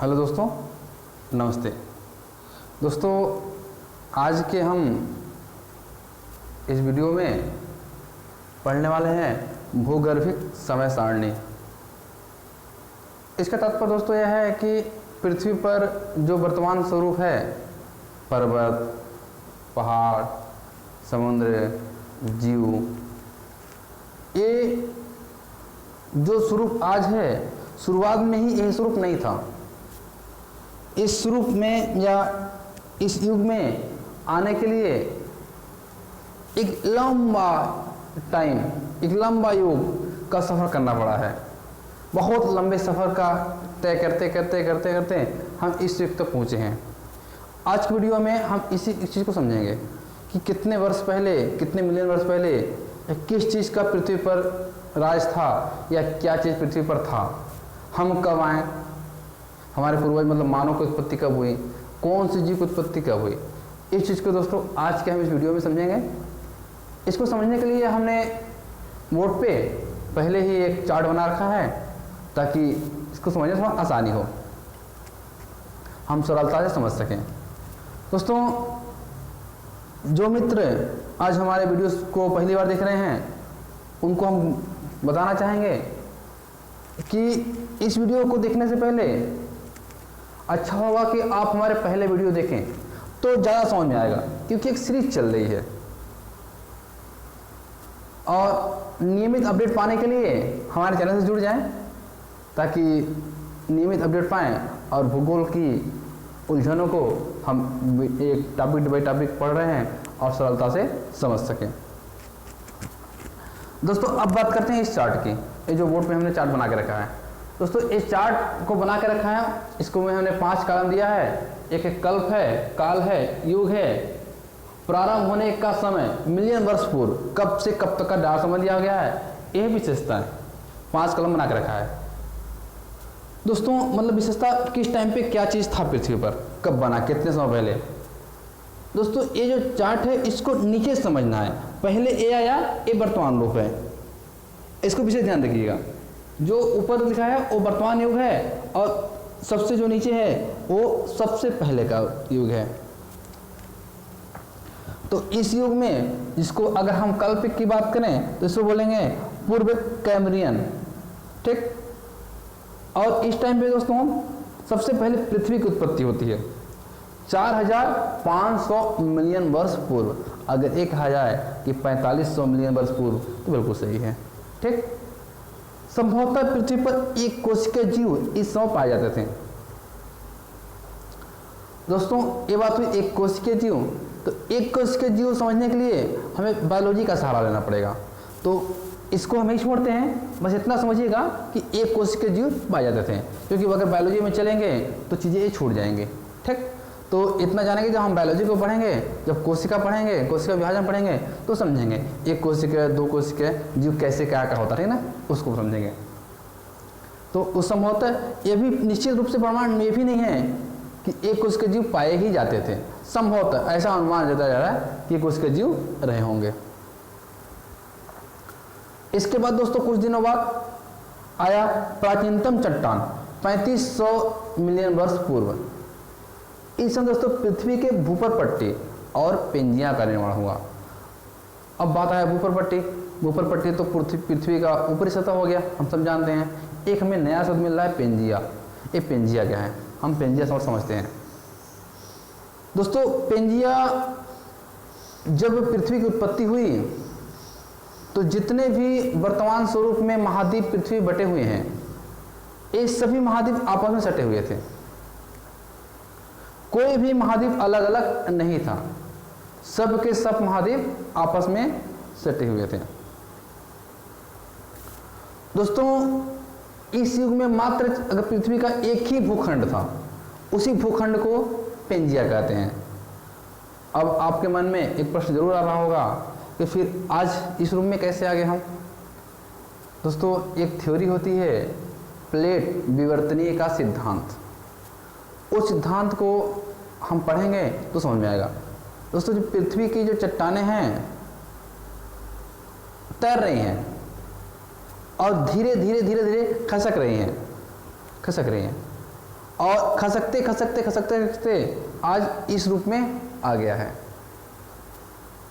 Hello दोस्तों, नमस्ते दोस्तों। आज के हम इस वीडियो में पढ़ने वाले हैं भूगर्भिक समय सारणी। इसका तात्पर्य दोस्तों यह है कि पृथ्वी पर जो वर्तमान स्वरूप है, पर्वत, पहाड़, समुद्र, जीव, ये जो स्वरूप आज है, शुरुआत में ही यह स्वरूप नहीं था। इस स्वरूप में या इस युग में आने के लिए एक लंबा टाइम, एक लंबा युग का सफ़र करना पड़ा है। बहुत लंबे सफ़र का तय करते करते करते करते हम इस युग तक पहुँचे हैं। आज की वीडियो में हम इसी चीज़ को समझेंगे कि कितने वर्ष पहले, कितने मिलियन वर्ष पहले किस चीज़ का पृथ्वी पर राज था या क्या चीज़ पृथ्वी पर था, हम कब आए, हमारे पूर्वज मतलब मानव की उत्पत्ति कब हुई, कौन सी जीव की उत्पत्ति कब हुई। इस चीज़ को दोस्तों आज के हम इस वीडियो में समझेंगे। इसको समझने के लिए हमने बोर्ड पे पहले ही एक चार्ट बना रखा है ताकि इसको समझने में थोड़ा आसानी हो, हम सरलता से समझ सकें। दोस्तों, जो मित्र आज हमारे वीडियोस को पहली बार देख रहे हैं उनको हम बताना चाहेंगे कि इस वीडियो को देखने से पहले अच्छा होगा कि आप हमारे पहले वीडियो देखें तो ज़्यादा समझ में आएगा, क्योंकि एक सीरीज चल रही है। और नियमित अपडेट पाने के लिए हमारे चैनल से जुड़ जाएं ताकि नियमित अपडेट पाएं और भूगोल की उलझनों को हम एक टॉपिक बाई टॉपिक पढ़ रहे हैं और सरलता से समझ सकें। दोस्तों, अब बात करते हैं इस चार्ट की। ये जो बोर्ड पे हमने चार्ट बना के रखा है दोस्तों, इस चार्ट को बना के रखा है, इसको में हमने 5 कॉलम दिया है। एक कल्प है, काल है, युग है, प्रारंभ होने का समय मिलियन वर्ष पूर्व, कब से कब तक का डाटा समझ दिया गया है। यह विशेषता है, 5 कॉलम बना के रखा है दोस्तों। मतलब विशेषता किस टाइम पे क्या चीज़ था पृथ्वी पर, कब बना, कितने समय पहले। दोस्तों, ये जो चार्ट है इसको नीचे समझना है। पहले ए आया, ये वर्तमान रूप है, इसको विशेष ध्यान रखिएगा। जो ऊपर लिखा है वो वर्तमान युग है और सबसे जो नीचे है वो सबसे पहले का युग है। तो इस युग में जिसको अगर हम कल्प की बात करें तो इसको बोलेंगे पूर्व कैम्ब्रियन, ठीक। और इस टाइम पे दोस्तों सबसे पहले पृथ्वी की उत्पत्ति होती है 4500 मिलियन वर्ष पूर्व। अगर एक कहा जाए कि 4500 मिलियन वर्ष पूर्व तो बिल्कुल सही है, ठीक। संभवतः पृथ्वी पर एक कोशिकीय जीव इस समय पाए जाते थे। दोस्तों, ये बात हुई एक कोशिकीय जीव। तो एक कोशिकीय जीव समझने के लिए हमें बायोलॉजी का सहारा लेना पड़ेगा। तो इसको हम ही छोड़ते हैं, बस इतना समझिएगा कि एक कोशिकीय जीव पाए जाते थे, क्योंकि अगर बायोलॉजी में चलेंगे तो चीज़ें छूट जाएंगी, ठीक। तो इतना जानेंगे, जब हम बायोलॉजी को पढ़ेंगे, जब कोशिका पढ़ेंगे, कोशिका विभाजन पढ़ेंगे तो समझेंगे एक कोशिका, 2 कोशिका जीव कैसे क्या क्या होता है ना, उसको समझेंगे। तो उस संभवतः ये भी निश्चित रूप से प्रमाण ये भी नहीं है कि एक कोशिका जीव पाए ही जाते थे। संभवतः ऐसा अनुमान जताया जा रहा है कि कोशिका जीव रहे होंगे। इसके बाद दोस्तों कुछ दिनों बाद आया प्राचीनतम चट्टान 3500 मिलियन वर्ष पूर्व। इस समय दोस्तों पृथ्वी के भूपर पट्टी और पेंजिया का निर्माण हुआ। अब बात आया भूपर पट्टी। भूपर पट्टी तो पृथ्वी का ऊपरी सतह हो गया, हम सब जानते हैं। एक हमें नया शब्द मिल रहा है पेंजिया। ये पेंजिया क्या है, हम पेंजिया समझते हैं दोस्तों। पेंजिया जब पृथ्वी की उत्पत्ति हुई तो जितने भी वर्तमान स्वरूप में महाद्वीप पृथ्वी बटे हुए हैं, ये सभी महाद्वीप आपस में सटे हुए थे। कोई भी महाद्वीप अलग अलग नहीं था, सब के सब महाद्वीप आपस में सटे हुए थे। दोस्तों, इस युग में मात्र अगर पृथ्वी का एक ही भूखंड था, उसी भूखंड को पेंजिया कहते हैं। अब आपके मन में एक प्रश्न जरूर आ रहा होगा कि फिर आज इस रूम में कैसे आ गए हम। दोस्तों, एक थ्योरी होती है प्लेट विवर्तनीय का सिद्धांत। उस सिद्धांत को हम पढ़ेंगे तो समझ में आएगा। दोस्तों, जो पृथ्वी की जो चट्टानें हैं तैर रही हैं और धीरे धीरे धीरे धीरे खसक रही हैं। और खसकते खसकते खसकते खसकते आज इस रूप में आ गया है।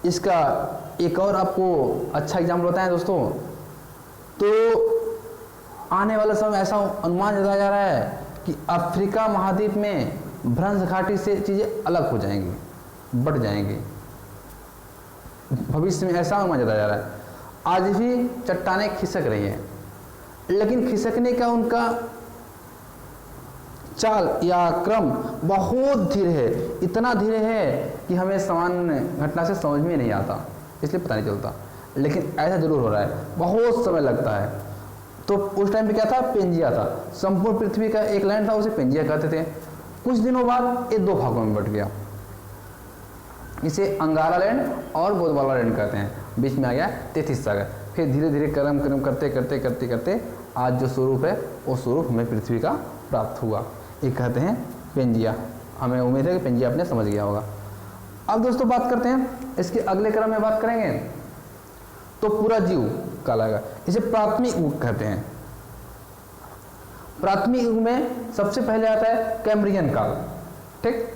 इसका एक और आपको अच्छा एग्जाम्पल बताएं दोस्तों, तो आने वाला समय ऐसा अनुमान जताया जा रहा है कि अफ्रीका महाद्वीप में भ्रंश घाटी से चीज़ें अलग हो जाएंगी, बढ़ जाएंगी। भविष्य में ऐसा अनुमान जताया जा रहा है। आज भी चट्टानें खिसक रही हैं, लेकिन खिसकने का उनका चाल या क्रम बहुत धीरे है, इतना धीरे है कि हमें सामान्य घटना से समझ में नहीं आता, इसलिए पता नहीं चलता। लेकिन ऐसा जरूर हो रहा है, बहुत समय लगता है। तो उस टाइम पे क्या था, पेंजिया था। संपूर्ण पृथ्वी का एक लैंड था, उसे पेंजिया कहते थे। कुछ दिनों बाद ये 2 भागों में बट गया, इसे अंगारा लैंड और गोदवाला लैंड कहते हैं। बीच में आ गया 33 सागर। फिर धीरे धीरे क्रम क्रम करते करते करते करते आज जो स्वरूप है वो स्वरूप हमें पृथ्वी का प्राप्त हुआ। ये कहते हैं पेंजिया। हमें उम्मीद है कि पेंजिया आपने समझ गया होगा। अब दोस्तों बात करते हैं, इसके अगले क्रम में बात करेंगे तो पूरा जीव कहलाएगा। इसे प्राथमिक युग कहते हैं। प्राथमिक युग में सबसे पहले आता है कैम्ब्रियन काल। ठीक,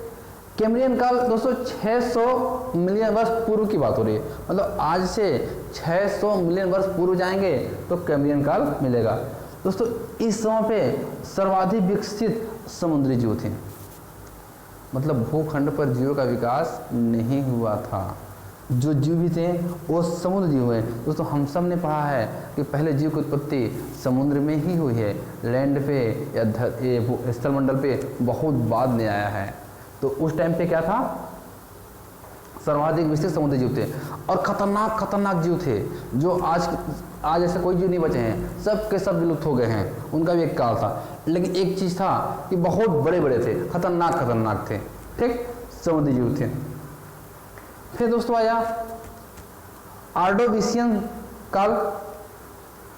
कैम्ब्रियन काल दोस्तों 600 मिलियन वर्ष पूर्व की बात हो रही है। मतलब आज से 600 मिलियन वर्ष पूर्व जाएंगे तो कैम्ब्रियन काल मिलेगा। दोस्तों इस समय पे सर्वाधिक विकसित समुद्री जीव थे। मतलब भूखंड पर जीवों का विकास नहीं हुआ था। जो जीव भी थे वो समुद्र जीव हैं। दोस्तों हम सब ने पढ़ा है कि पहले जीव की उत्पत्ति समुद्र में ही हुई है, लैंड पे या स्थलमंडल पे बहुत बाद में आया है। तो उस टाइम पे क्या था, सर्वाधिक विकसित समुद्री जीव थे और खतरनाक खतरनाक जीव थे जो आज ऐसे कोई जीव नहीं बचे हैं, सब के सब विलुप्त हो गए हैं। उनका भी एक काल था, लेकिन एक चीज़ था कि बहुत बड़े बड़े थे, खतरनाक खतरनाक थे। ठीक, समुद्री जीव थे। फिर दोस्तों आया ऑर्डोविशियन काल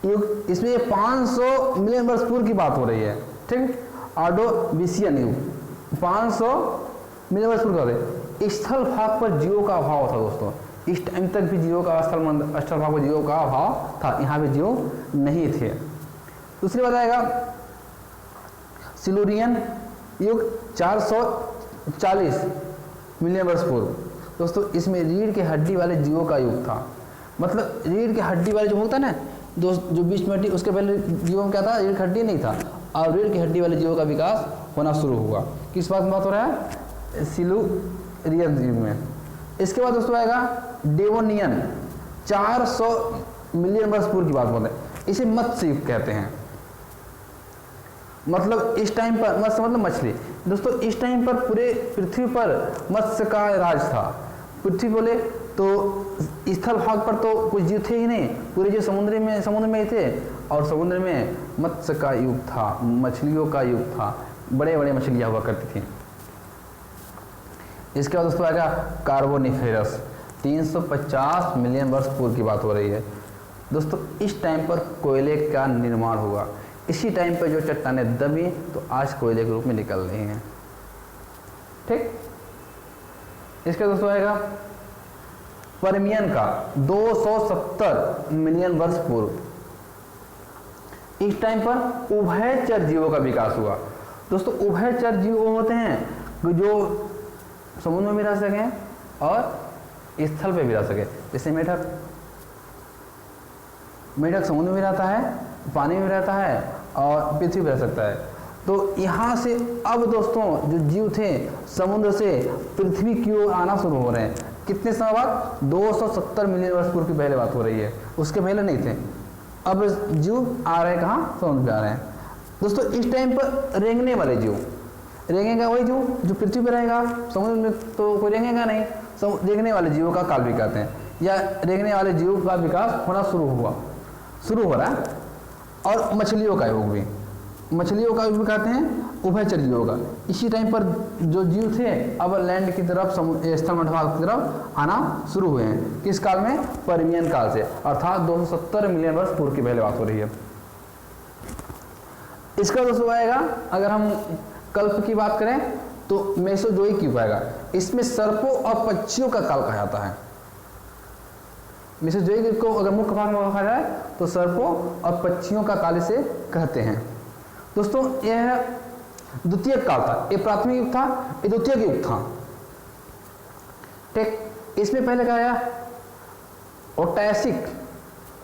युग। इसमें 500 मिलियन वर्ष पूर्व की बात हो रही है। ठीक, ऑर्डोविशियन युग 500 मिलियन वर्ष पूर्व का। स्थल भाग पर जीवों का अभाव था दोस्तों। इस टाइम तक भी जीवों का स्थल भाग पर जीवों का अभाव था, यहाँ पे जीव नहीं थे। दूसरी बात आएगा सिलुरियन युग 440 मिलियन वर्ष पूर्व। दोस्तों इसमें रीढ़ के हड्डी वाले जीवों का युग था। मतलब रीढ़ के हड्डी वाले जो होता है ना दोस्त, जो बीच में हड्डी, उसके पहले जीवों में क्या था, रीढ़ की हड्डी नहीं था और रीढ़ की हड्डी वाले जीवों का विकास होना शुरू हुआ। किस बात में बात हो रहा है, सिलुरियन युग में। इसके बाद दोस्तों आएगा डेवोनियन 400 मिलियन वर्ष पूर्व की बात होता है। इसे मत्स्य युग कहते हैं। मतलब इस टाइम पर मत्स्य मतलब मछली। दोस्तों इस टाइम पर पूरे पृथ्वी पर मत्स्य का राज था। पृथ्वी बोले तो स्थल भाग पर तो कुछ जीव थे ही नहीं, पूरे जो समुद्र में ही थे और समुद्र में मत्स्य का युग था, मछलियों का युग था। बड़े बड़े मछलियाँ हुआ करती थी। इसके बाद दोस्तों आएगा कार्बोनिफेरस 350 मिलियन वर्ष पूर्व की बात हो रही है। दोस्तों इस टाइम पर कोयले का निर्माण हुआ। इसी टाइम पर जो चट्टानें दबी तो आज कोयले के रूप में निकल रही हैं। ठीक, इसका दोस्तों आएगा परमियन का 270 मिलियन वर्ष पूर्व। इस टाइम पर उभयचर जीवों का विकास हुआ। दोस्तों उभयचर जीव वो होते हैं जो समुद्र में भी रह सकें और स्थल पे भी रह सके। जैसे मेढक समुद्र में रहता है, पानी में रहता है और पृथ्वी पर रह सकता है। तो यहाँ से अब दोस्तों जो जीव थे समुद्र से पृथ्वी की ओर आना शुरू हो रहे हैं। कितने समय बाद, 270 मिलियन वर्ष पूर्व की पहले बात हो रही है, उसके पहले नहीं थे। अब जीव आ रहे हैं कहाँ, समुद्र पे आ रहे हैं। दोस्तों इस टाइम पर रेंगने वाले जीव, रेंगेगा वही जीव जो पृथ्वी पर रहेगा, समुद्र में तो कोई रेंगेगा नहीं। रेंगने वाले जीवों का काल भी कहते हैं, या रेंगने वाले जीवों का विकास होना शुरू हो रहा है। और मछलियों का युग भी, मछलियों का युग भी कहते हैं उभयचर जीवों का। इसी टाइम पर जो जीव थे अब लैंड की तरफ, स्थल भाग की तरफ आना शुरू हुए हैं। किस काल में, परमियन काल से, अर्थात 270 मिलियन वर्ष पूर्व की पहले बात हो रही है। इसका दोस्तों आएगा, अगर हम कल्प की बात करें तो मेसोजोइक युग आएगा। इसमें सर्पों और पक्षियों का काल कहा जाता है। मेसोजोइक युग को अगर मुख्य भाग में रखा जाए तो सर्पों और पक्षियों का काल इसे कहते हैं। दोस्तों यह द्वितीयक काल था। ये प्राथमिक युग था, ये द्वितीयक युग था। ठीक, इसमें पहले क्या आया,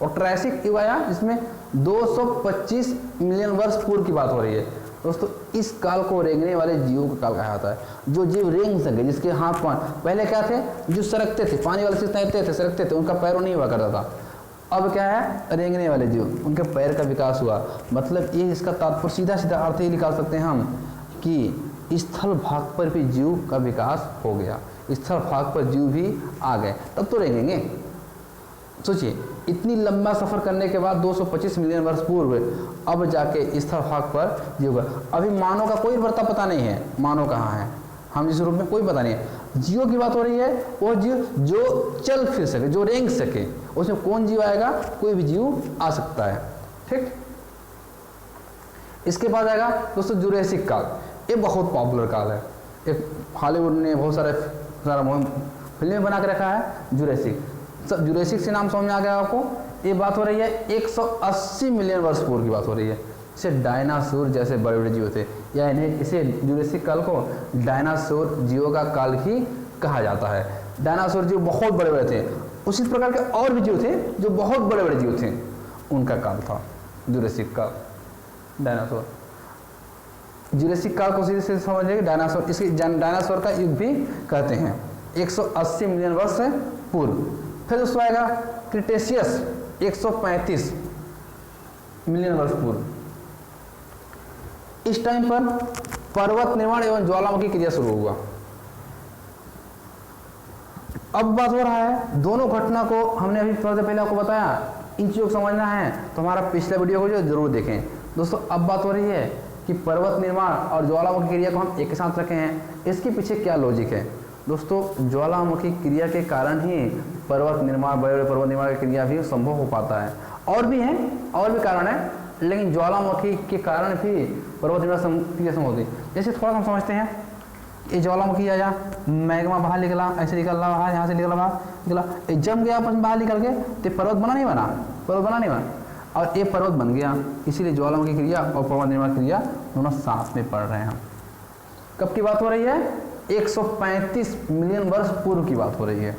ओट्रासिक युग आया, जिसमें 225 मिलियन वर्ष पूर्व की बात हो रही है। दोस्तों इस काल को रेंगने वाले जीवों का काल कहा जाता है। जो जीव रेंग सके, जिसके हाथ पांव, पहले क्या थे, जो सरकते थे, पानी वाले चीज तैरते थे, सरकते थे, उनका पैरों नहीं हुआ करता था। अब क्या है, रेंगने वाले जीव, उनके पैर का विकास हुआ। मतलब ये इसका तात्पर्य सीधा सीधा अर्थ ये निकाल सकते हैं हम कि स्थल भाग पर भी जीव का विकास हो गया, स्थल भाग पर जीव भी आ गए, तब तो रेंगेंगे। सोचिए, इतनी लंबा सफर करने के बाद 225 मिलियन वर्ष पूर्व अब जाके स्थल भाग पर जीव का, अभी मानव का कोई वर्ता पता नहीं है, मानव कहाँ है, हम जिस रूप में कोई पता नहीं है। जीवों की बात हो रही है, वो जीव जो चल फिर सके, जो रेंग सके, उसमें कौन जीव आएगा, कोई भी जीव आ सकता है। ठीक, इसके बाद आएगा दोस्तों जुरेसिक काल। ये बहुत पॉपुलर काल है, एक हॉलीवुड ने बहुत सारा फिल्में बना के रखा है। जुरेसिक से नाम समझ में आ गया आपको। ये बात हो रही है 180 मिलियन वर्ष पूर्व की बात हो रही है। इसे डायनासोर जैसे बड़े बड़े जीव थे, या इन्हें इसे जुरेसिक काल को डायनासोर जीवों का काल ही कहा जाता है। डायनासोर जीव बहुत बड़े बड़े थे, उसी प्रकार के और भी जीव थे जो बहुत बड़े बड़े जीव थे, उनका काल था जुरेसिक काल। डायनासोर, जुरेसिक काल को सीधे से समझिए, डायनासोर, इसके डायनासोर का युग भी कहते हैं, 180 मिलियन वर्ष से पूर्व। फिर दोस्तों आएगा क्रिटेशियस, 135 मिलियन वर्ष पूर्व। इस टाइम पर पर्वत निर्माण एवं ज्वालामुखी क्रिया शुरू हुआ। अब बात हो रहा है, दोनों घटना को हमने अभी थोड़ा पहले आपको बताया, इन चीजों को समझना है तो हमारा पिछला वीडियो को जो जरूर देखें। दोस्तों अब बात हो रही है कि पर्वत निर्माण और ज्वालामुखी क्रिया को हम एक साथ रखे हैं, इसके पीछे क्या लॉजिक है। दोस्तों ज्वालामुखी क्रिया के कारण ही पर्वत निर्माण, बड़े बड़े पर्वत निर्माण की क्रिया भी संभव हो पाता है। और भी हैं, और भी कारण है, लेकिन ज्वालामुखी के कारण भी पर्वत निर्माण क्रिया संभव होती है। जैसे थोड़ा हम समझते हैं, ये ज्वालामुखी आया, मैग्मा बाहर निकला, ऐसे निकल रहा बाहर, यहाँ से निकला बाहर निकला, ये जम गया अपन बाहर निकल के, तो पर्वत बना नहीं बना, पर्वत बना नहीं बना, और ये पर्वत बन गया। इसीलिए ज्वालामुखी क्रिया और पर्वत निर्माण क्रिया दोनों साथ में पढ़ रहे हैं हम। कब की बात हो रही है, 135 मिलियन वर्ष पूर्व की बात हो रही है।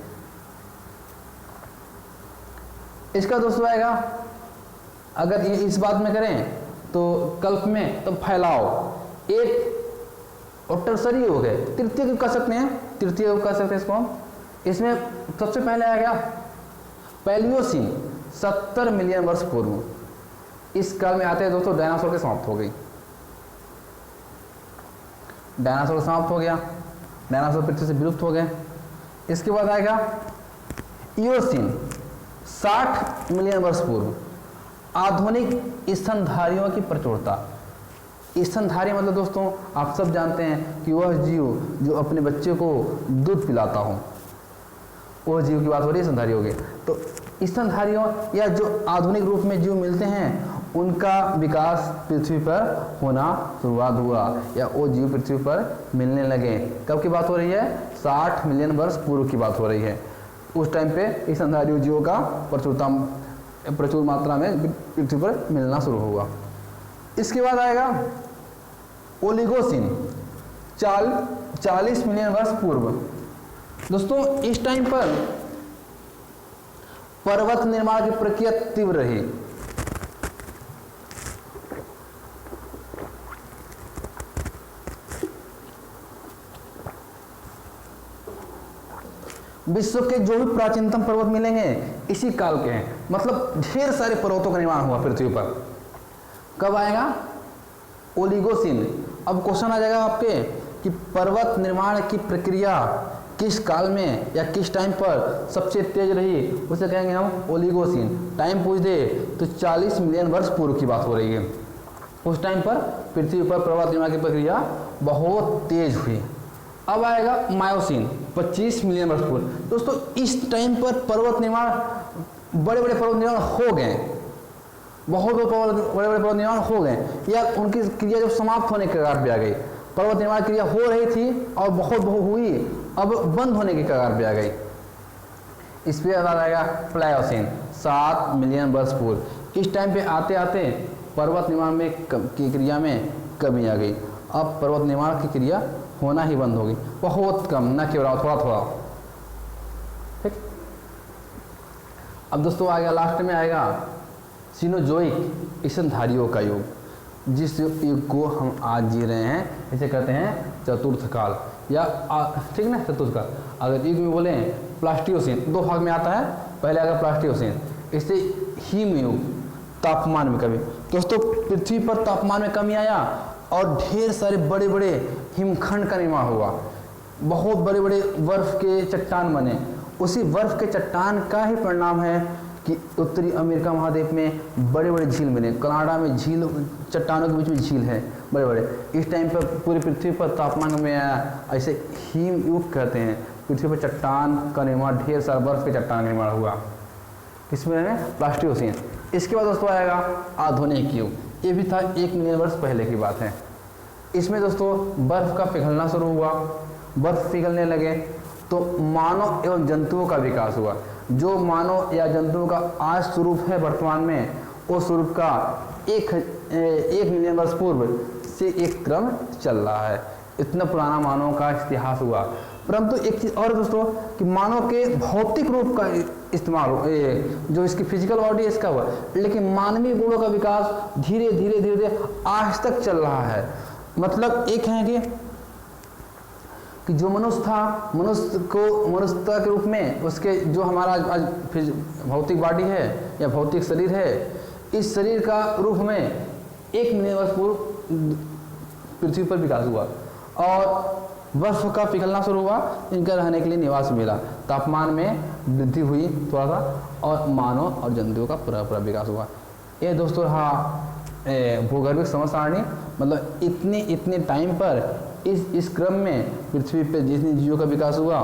इसका दोस्तों आएगा, अगर ये इस बात में करें तो कल्प में, तो फैलाव एक और टर्सरी हो गए, तृतीय युग कह सकते हैं, तृतीय युग कह सकते हैं इसको हम। इसमें सबसे पहले आएगा पैलियोसीन, 70 मिलियन वर्ष पूर्व। इस काल में आते हैं दोस्तों डायनासोर के समाप्त हो गई, डायनासोर समाप्त हो गया, डायनासोर पृथ्वी से विलुप्त हो गए। इसके बाद आएगा इयोसीन, 60 मिलियन वर्ष पूर्व। आधुनिक स्तनधारियों की प्रचुरता। स्तनधारी मतलब दोस्तों आप सब जानते हैं कि वह जीव जो अपने बच्चे को दूध पिलाता हो, वह जीव की बात हो रही है, स्तनधारी हो गए। तो स्तनधारियों या जो आधुनिक रूप में जीव मिलते हैं, उनका विकास पृथ्वी पर होना शुरुआत हुआ, या वो जीव पृथ्वी पर मिलने लगे। कब की बात हो रही है, 60 मिलियन वर्ष पूर्व की बात हो रही है। उस टाइम पे स्तनधारी जीवों का प्रचुर मात्रा में पृथ्वी पर मिलना शुरू हुआ। इसके बाद आएगा ओलिगोसिन, 40 मिलियन वर्ष पूर्व। दोस्तों इस टाइम पर पर्वत निर्माण की प्रक्रिया तीव्र रही। विश्व के जो भी प्राचीनतम पर्वत मिलेंगे इसी काल के हैं, मतलब ढेर सारे पर्वतों का निर्माण हुआ पृथ्वी पर। कब आएगा, ओलिगोसिन। अब क्वेश्चन आ जाएगा आपके कि पर्वत निर्माण की प्रक्रिया किस काल में या किस टाइम पर सबसे तेज रही, उसे कहेंगे हम ओलिगोसिन। टाइम पूछ दे तो 40 मिलियन वर्ष पूर्व की बात हो रही है। उस टाइम पर पृथ्वी पर पर्वत निर्माण की प्रक्रिया बहुत तेज हुई। अब आएगा मायोसिन, 25 मिलियन वर्ष पूर्व। दोस्तों इस टाइम पर पर्वत निर्माण, बड़े बड़े पर्वत निर्माण हो गए, बहुत बड़े बड़े पर्वत निर्माण हो गए, या उनकी क्रिया जब समाप्त होने के कगार पे आ गई। पर्वत निर्माण क्रिया हो रही थी और बहुत हुई, अब बंद होने के कगार पे आ गई। इस पे याद आएगा प्लायोसिन, 7 मिलियन वर्ष पूर्व। इस टाइम पे आते आते पर्वत निर्माण में की क्रिया में कमी आ गई। अब पर्वत निर्माण की क्रिया होना ही बंद हो गई, बहुत कम, न के बराबर, थोड़ा थोड़ा। ठीक। अब दोस्तों आ गया, लास्ट में आएगा सीनोजोइक ईंधनधारियों का युग, जिस युग को हम आज जी रहे हैं इसे कहते हैं चतुर्थ काल या ठीक ना, चतुर्थ काल। अगर युग में बोले प्लास्टियोसीन, 2 भाग में आता है। पहले आएगा प्लास्टियोसीन, इससे हिम युग, तापमान में कमी। दोस्तों पृथ्वी पर तापमान में कमी आया और ढेर सारे बड़े बड़े हिमखंड का निर्माण हुआ, बहुत बड़े बड़े बर्फ के चट्टान बने। उसी बर्फ के चट्टान का ही परिणाम है कि उत्तरी अमेरिका महाद्वीप में बड़े बड़े झील बने, कनाडा में झील, चट्टानों के बीच में झील है बड़े बड़े। इस टाइम पर पूरी पृथ्वी पर तापमान में आया, ऐसे हिम युग कहते हैं। पृथ्वी पर चट्टान का निर्माण, ढेर सारा बर्फ के चट्टान का निर्माण हुआ, किसमें? प्लास्टियोसीन। इसके बाद दोस्तों आएगा आधुनिक युग, ये भी था 1 मिलियन वर्ष पहले की बात है। इसमें दोस्तों बर्फ का पिघलना शुरू हुआ, बर्फ पिघलने लगे तो मानव एवं जंतुओं का विकास हुआ। जो मानव या जंतुओं का आज स्वरूप है वर्तमान में, उस स्वरूप का 1 मिलियन वर्ष पूर्व से एक क्रम चल रहा है। इतना पुराना मानव का इतिहास हुआ। परंतु एक चीज़ और दोस्तों कि मानव के भौतिक रूप का इस्तेमाल, जो इसकी फिजिकल बॉडी इसका हुआ, लेकिन मानवीय गुणों का विकास धीरे धीरे धीरे धीरे आज तक चल रहा है। मतलब एक है कि जो मनुष्य था, मनुष्यता के रूप में उसके जो हमारा आज भौतिक बॉडी है या भौतिक शरीर है, इस शरीर का रूप में 1 मिलियन वर्ष पूर्व पृथ्वी पर विकास हुआ और बर्फ का पिघलना शुरू हुआ, इनका रहने के लिए निवास मिला, तापमान में वृद्धि हुई थोड़ा सा, और मानव और जंतुओं का पूरा विकास हुआ। ये दोस्तों रहा भूगर्भिक समय सारणी। मतलब इतने टाइम पर इस क्रम में पृथ्वी पे जितने जीवों का विकास हुआ,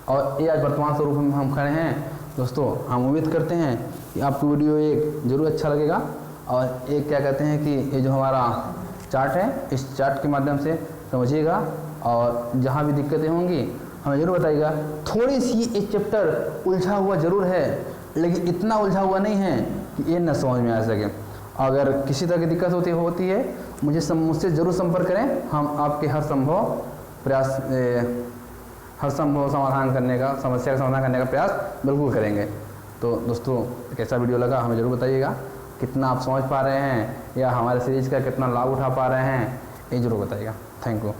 और ये आज वर्तमान स्वरूप में हम खड़े हैं। दोस्तों हम उम्मीद करते हैं कि आपको वीडियो एक जरूर अच्छा लगेगा, और एक क्या कहते हैं कि ये जो हमारा चार्ट है, इस चार्ट के माध्यम से समझिएगा, और जहाँ भी दिक्कतें होंगी हमें जरूर बताइएगा। थोड़ी सी ये चैप्टर उलझा हुआ जरूर है, लेकिन इतना उलझा हुआ नहीं है कि ये न समझ में आ सके। अगर किसी तरह की दिक्कत होती है मुझसे ज़रूर संपर्क करें। हम आपके हर संभव समाधान करने का, समस्या का समाधान करने का प्रयास बिल्कुल करेंगे। तो दोस्तों कैसा वीडियो लगा हमें ज़रूर बताइएगा। कितना आप समझ पा रहे हैं या हमारे सीरीज़ का कितना लाभ उठा पा रहे हैं, ये जरूर बताइएगा। Thank you.